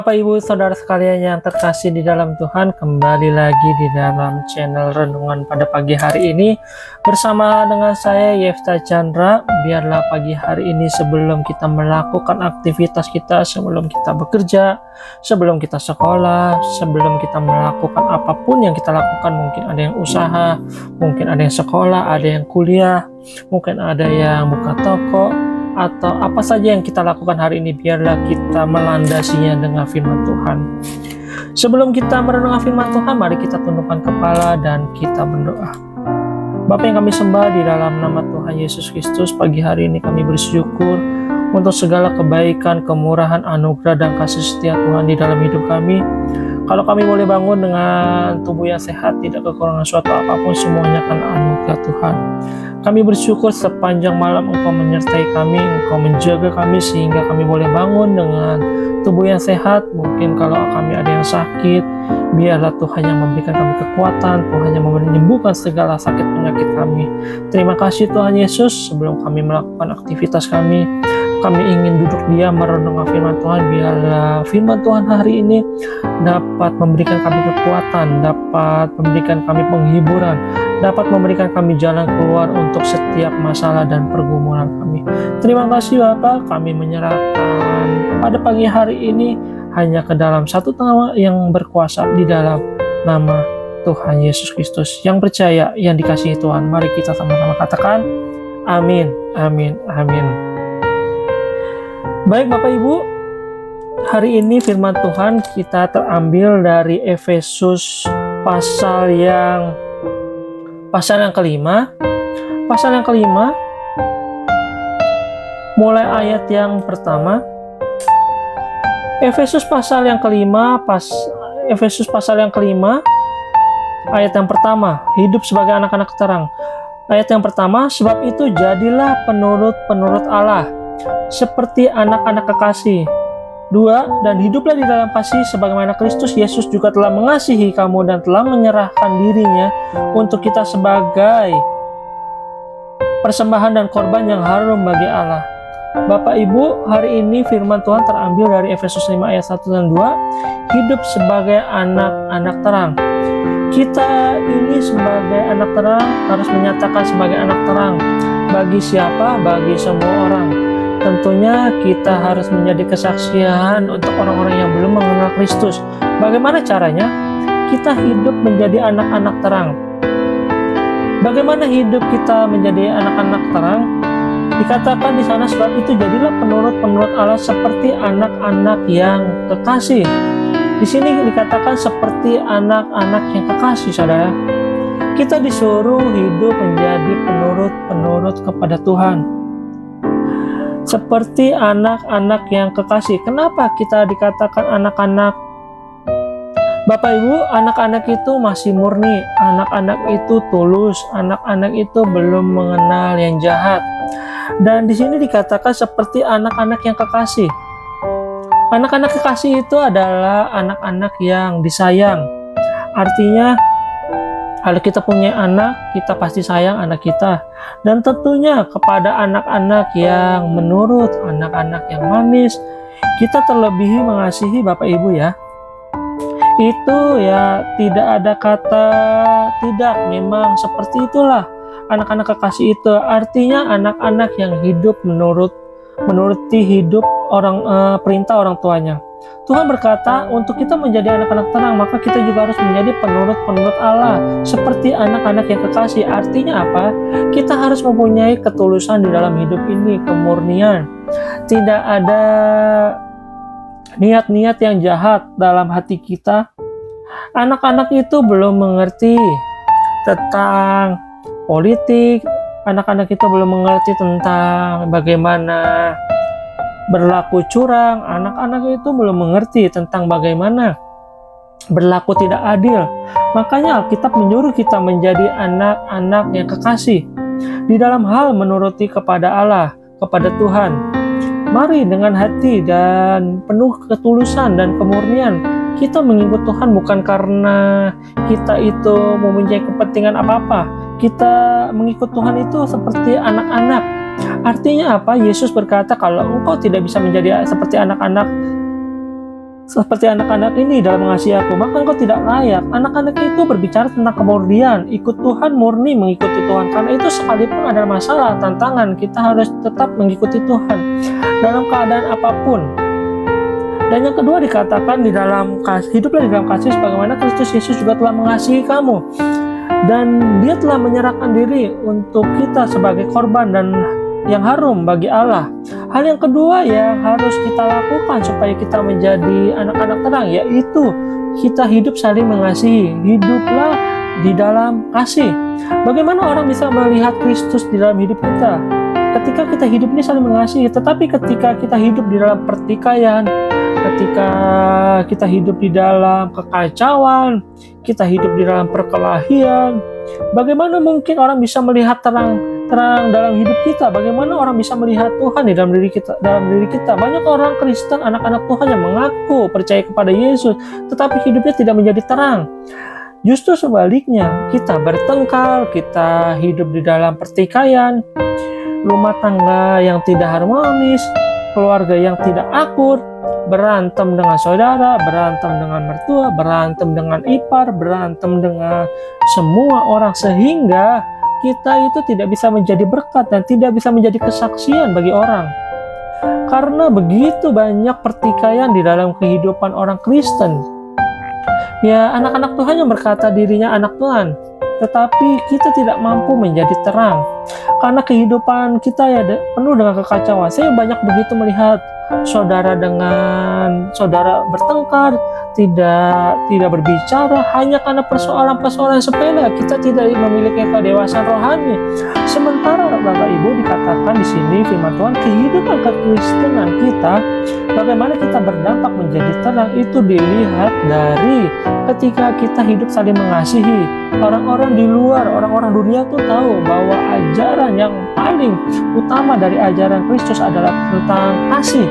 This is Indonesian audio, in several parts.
Bapak Ibu Saudara sekalian yang terkasih di dalam Tuhan, kembali lagi di dalam channel Renungan pada pagi hari ini bersama dengan saya Yefta Chandra. Biarlah pagi hari ini sebelum kita melakukan aktivitas kita, sebelum kita bekerja, sebelum kita sekolah, sebelum kita melakukan apapun yang kita lakukan, mungkin ada yang usaha, mungkin ada yang sekolah, ada yang kuliah, mungkin ada yang buka toko, atau apa saja yang kita lakukan hari ini, biarlah kita melandasinya dengan firman Tuhan. Sebelum kita merenungkan firman Tuhan, mari kita tundukkan kepala dan kita berdoa. Bapa yang kami sembah, di dalam nama Tuhan Yesus Kristus, pagi hari ini kami bersyukur untuk segala kebaikan, kemurahan, anugerah, dan kasih setia Tuhan di dalam hidup kami. Kalau kami boleh bangun dengan tubuh yang sehat, tidak kekurangan suatu apapun, semuanya karena anugerah Tuhan. Kami bersyukur sepanjang malam Engkau menyertai kami, Engkau menjaga kami sehingga kami boleh bangun dengan tubuh yang sehat. Mungkin kalau kami ada yang sakit, biarlah Tuhan yang memberikan kami kekuatan, Tuhan yang menyembuhkan segala sakit penyakit kami. Terima kasih Tuhan Yesus. Sebelum kami melakukan aktivitas kami ingin duduk diam merenungkan firman Tuhan. Biarlah firman Tuhan hari ini dapat memberikan kami kekuatan, dapat memberikan kami penghiburan, dapat memberikan kami jalan keluar untuk setiap masalah dan pergumulan kami. Terima kasih Bapa, kami menyerahkan pada pagi hari ini hanya ke dalam satu nama yang berkuasa, di dalam nama Tuhan Yesus Kristus. Yang percaya, yang dikasihi Tuhan, mari kita sama-sama katakan amin, amin, amin. Baik Bapak Ibu, hari ini firman Tuhan kita terambil dari Efesus pasal yang kelima. Pasal yang kelima, mulai ayat yang pertama. Efesus pasal yang kelima, ayat yang pertama, hidup sebagai anak-anak terang. Ayat yang pertama, sebab itu jadilah penurut Allah, seperti anak-anak kekasih. 2. Dan hiduplah di dalam kasih sebagaimana Kristus Yesus juga telah mengasihi kamu dan telah menyerahkan dirinya untuk kita sebagai persembahan dan korban yang harum bagi Allah. Bapak Ibu, hari ini firman Tuhan terambil dari Efesus 5 ayat 1 dan 2. Hidup sebagai anak-anak terang. Kita ini sebagai anak terang harus menyatakan sebagai anak terang. Bagi siapa? Bagi semua orang. Tentunya kita harus menjadi kesaksian untuk orang-orang yang belum mengenal Kristus. Bagaimana caranya? Kita hidup menjadi anak-anak terang. Bagaimana hidup kita menjadi anak-anak terang? Dikatakan di sana, sebab itu jadilah penurut Allah seperti anak-anak yang kekasih. Di sini dikatakan seperti anak-anak yang kekasih, saudara. Kita disuruh hidup menjadi penurut kepada Tuhan. Seperti anak-anak yang kekasih. Kenapa kita dikatakan anak-anak? Bapak Ibu, anak-anak itu masih murni, anak-anak itu tulus, anak-anak itu belum mengenal yang jahat. Dan di sini dikatakan seperti anak-anak yang kekasih. Anak-anak kekasih itu adalah anak-anak yang disayang. Artinya, kalau kita punya anak, kita pasti sayang anak kita. Dan tentunya kepada anak-anak yang menurut, anak-anak yang manis, kita terlebih mengasihi Bapak Ibu ya. Itu ya tidak ada kata tidak, memang seperti itulah anak-anak kekasih itu. Artinya anak-anak yang hidup menuruti hidup perintah orang tuanya. Tuhan berkata, untuk kita menjadi anak-anak tenang, maka kita juga harus menjadi penurut Allah, seperti anak-anak yang kekasih. Artinya apa? Kita harus mempunyai ketulusan di dalam hidup ini, kemurnian. Tidak ada niat-niat yang jahat dalam hati kita. Anak-anak itu belum mengerti tentang politik, anak-anak itu belum mengerti tentang bagaimana berlaku curang, anak-anak itu belum mengerti tentang bagaimana berlaku tidak adil. Makanya Alkitab menyuruh kita menjadi anak-anak yang kekasih di dalam hal menuruti kepada Allah, kepada Tuhan. Mari dengan hati dan penuh ketulusan dan kemurnian kita mengikut Tuhan, bukan karena kita itu mempunyai kepentingan apa-apa. Kita mengikut Tuhan itu seperti anak-anak. Artinya apa? Yesus berkata, kalau engkau tidak bisa menjadi seperti anak-anak seperti anak-anak ini dalam mengasihi aku, maka engkau tidak layak. Anak-anak itu berbicara tentang kemurnian, ikut Tuhan, murni mengikuti Tuhan. Karena itu sekalipun ada masalah, tantangan, kita harus tetap mengikuti Tuhan dalam keadaan apapun. Dan yang kedua dikatakan di dalam hiduplah di dalam kasih sebagaimana Kristus Yesus juga telah mengasihi kamu. Dan dia telah menyerahkan diri untuk kita sebagai korban dan yang harum bagi Allah. Hal yang kedua yang harus kita lakukan supaya kita menjadi anak-anak terang, yaitu kita hidup saling mengasihi. Hiduplah di dalam kasih. Bagaimana orang bisa melihat Kristus di dalam hidup kita? Ketika kita hidup ini saling mengasihi. Tetapi ketika kita hidup di dalam pertikaian, ketika kita hidup di dalam kekacauan, kita hidup di dalam perkelahian, bagaimana mungkin orang bisa melihat terang dalam hidup kita? Bagaimana orang bisa melihat Tuhan di dalam diri kita? Banyak orang Kristen, anak-anak Tuhan yang mengaku percaya kepada Yesus, tetapi hidupnya tidak menjadi terang. Justru sebaliknya, kita bertengkar, kita hidup di dalam pertikaian, rumah tangga yang tidak harmonis, keluarga yang tidak akur, berantem dengan saudara, berantem dengan mertua, berantem dengan ipar, berantem dengan semua orang, sehingga kita itu tidak bisa menjadi berkat dan tidak bisa menjadi kesaksian bagi orang. Karena begitu banyak pertikaian di dalam kehidupan orang Kristen. Ya, anak-anak Tuhan yang berkata dirinya anak Tuhan, tetapi kita tidak mampu menjadi terang. Karena kehidupan kita ya penuh dengan kekacauan. Saya banyak begitu melihat saudara dengan saudara bertengkar, tidak berbicara hanya karena persoalan-persoalan sepele. Kita tidak memiliki kedewasaan rohani. Sementara Bapak Ibu dikatakan di sini firman Tuhan, kehidupan kekristenan kita, bagaimana kita berdampak menjadi terang, itu dilihat dari ketika kita hidup saling mengasihi. Orang-orang di luar, orang-orang dunia tuh tahu bahwa ajaran yang paling utama dari ajaran Kristus adalah tentang kasih.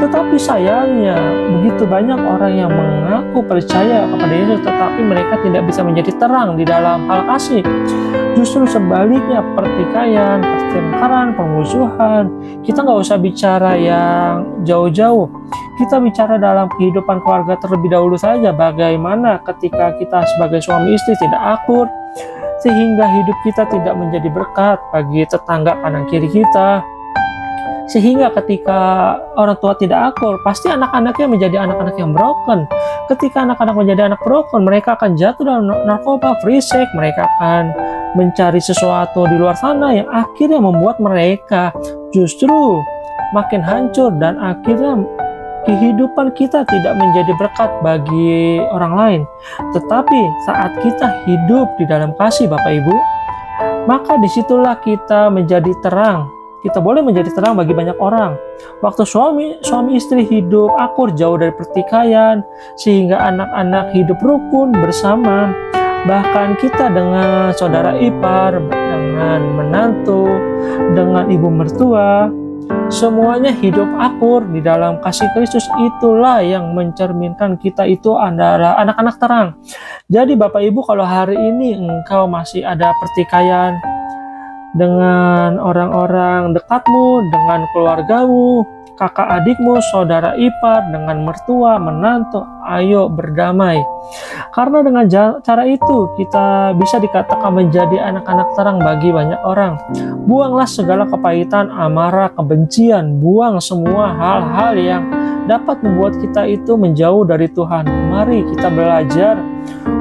Tetapi sayangnya begitu banyak orang yang mengaku percaya kepada Yesus, tetapi mereka tidak bisa menjadi terang di dalam hal kasih. Justru sebaliknya, pertikaian, pertengkaran, permusuhan. Kita nggak usah bicara yang jauh-jauh. Kita bicara dalam kehidupan keluarga terlebih dahulu saja. Bagaimana ketika kita sebagai suami istri tidak akur, sehingga hidup kita tidak menjadi berkat bagi tetangga kanan kiri kita. Sehingga ketika orang tua tidak akur, pasti anak-anaknya menjadi anak-anak yang broken. Ketika anak-anak menjadi anak broken, mereka akan jatuh dalam narkoba, free sex, mereka akan mencari sesuatu di luar sana yang akhirnya membuat mereka justru makin hancur, dan akhirnya kehidupan kita tidak menjadi berkat bagi orang lain. Tetapi saat kita hidup di dalam kasih Bapak Ibu, maka disitulah kita menjadi terang. Kita boleh menjadi terang bagi banyak orang. Waktu suami istri hidup akur, jauh dari pertikaian, sehingga anak-anak hidup rukun bersama. Bahkan kita dengan saudara ipar, dengan menantu, dengan ibu mertua, semuanya hidup akur di dalam kasih Kristus. Itulah yang mencerminkan kita itu adalah anak-anak terang. Jadi Bapak Ibu, kalau hari ini engkau masih ada pertikaian dengan orang-orang dekatmu, dengan keluargamu, kakak adikmu, saudara ipar, dengan mertua, menantu, ayo berdamai. Karena dengan cara itu kita bisa dikatakan menjadi anak-anak terang bagi banyak orang. Buanglah segala kepahitan, amarah, kebencian, buang semua hal-hal yang dapat membuat kita itu menjauh dari Tuhan. Mari kita belajar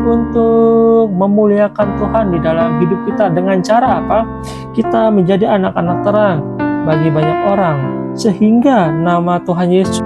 untuk memuliakan Tuhan di dalam hidup kita. Dengan cara apa? Kita menjadi anak-anak terang bagi banyak orang, sehingga nama Tuhan Yesus